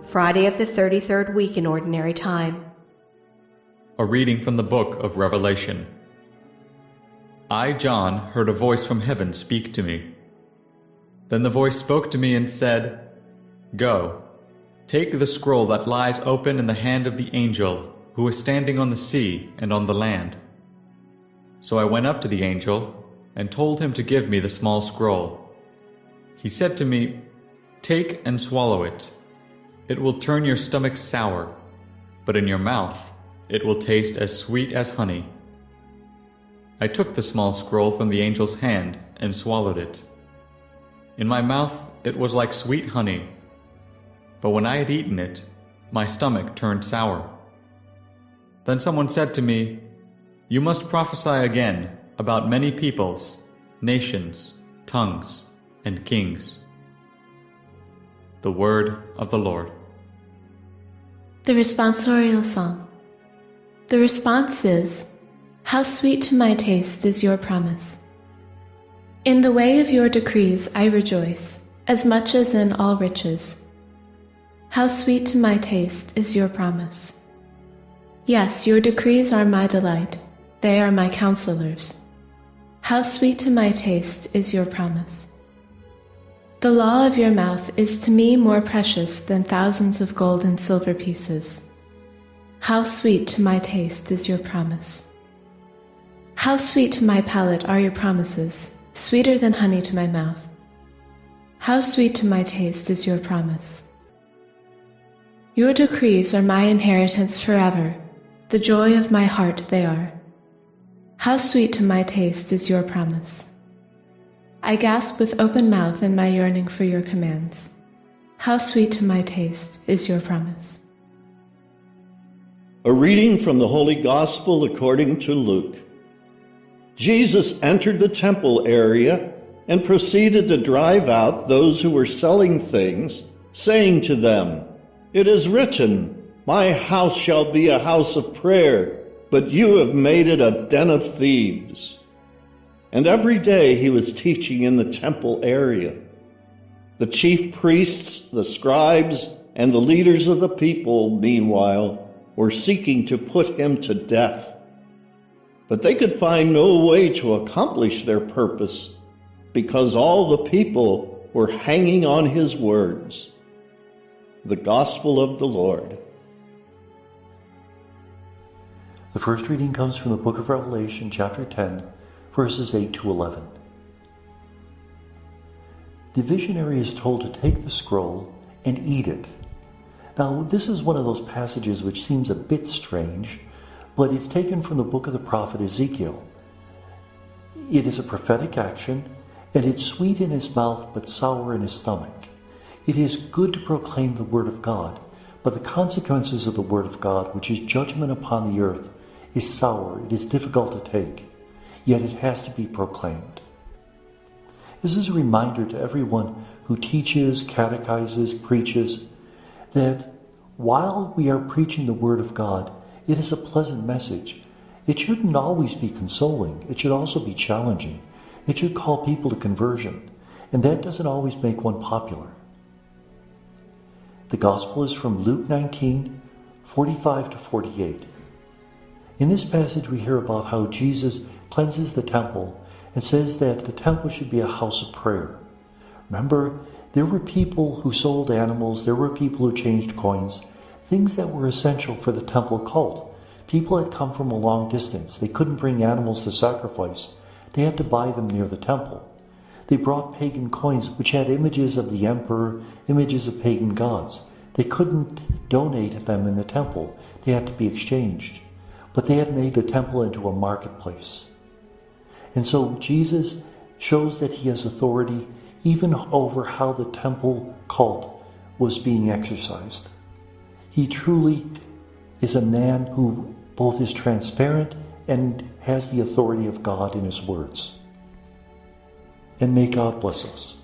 Friday of the 33rd week in Ordinary Time. A reading from the book of Revelation. I, John, heard a voice from heaven speak to me. Then the voice spoke to me and said, "Go, take the scroll that lies open in the hand of the angel who is standing on the sea and on the land." So I went up to the angel and told him to give me the small scroll. He said to me, "Take and swallow it. It will turn your stomach sour, but in your mouth it will taste as sweet as honey." I took the small scroll from the angel's hand and swallowed it. In my mouth it was like sweet honey, but when I had eaten it, my stomach turned sour. Then someone said to me, "You must prophesy again about many peoples, nations, tongues, and kings." The word of the Lord. The responsorial psalm. The response is, "How sweet to my taste is your promise. In the way of your decrees I rejoice, as much as in all riches. How sweet to my taste is your promise. Yes, your decrees are my delight, they are my counselors. How sweet to my taste is your promise. The law of your mouth is to me more precious than thousands of gold and silver pieces. How sweet to my taste is your promise. How sweet to my palate are your promises, sweeter than honey to my mouth. How sweet to my taste is your promise. Your decrees are my inheritance forever, the joy of my heart they are. How sweet to my taste is your promise. I gasp with open mouth in my yearning for your commands. How sweet to my taste is your promise. A reading from the Holy Gospel according to Luke. Jesus entered the temple area and proceeded to drive out those who were selling things, saying to them, "It is written, 'My house shall be a house of prayer,' but you have made it a den of thieves." And every day he was teaching in the temple area. The chief priests, the scribes, and the leaders of the people, meanwhile, were seeking to put him to death. But they could find no way to accomplish their purpose, because all the people were hanging on his words. The Gospel of the Lord. The first reading comes from the book of Revelation, chapter 10, verses 8 to 11. The visionary is told to take the scroll and eat it. Now, this is one of those passages which seems a bit strange, but it's taken from the book of the prophet Ezekiel. It is a prophetic action, and it's sweet in his mouth but sour in his stomach. It is good to proclaim the word of God, but the consequences of the word of God, which is judgment upon the earth, is sour. It is difficult to take, yet it has to be proclaimed. This is a reminder to everyone who teaches, catechizes, preaches, that while we are preaching the word of God, it is a pleasant message. It shouldn't always be consoling. It should also be challenging. It should call people to conversion, and that doesn't always make one popular. The Gospel is from Luke 19, 45 to 48. In this passage we hear about how Jesus cleanses the temple and says that the temple should be a house of prayer. Remember, there were people who sold animals, there were people who changed coins, things that were essential for the temple cult. People had come from a long distance. They couldn't bring animals to sacrifice. They had to buy them near the temple. They brought pagan coins which had images of the emperor, images of pagan gods. They couldn't donate them in the temple. They had to be exchanged. But they had made the temple into a marketplace. And so Jesus shows that he has authority even over how the temple cult was being exercised. He truly is a man who both is transparent and has the authority of God in his words. And may God bless us.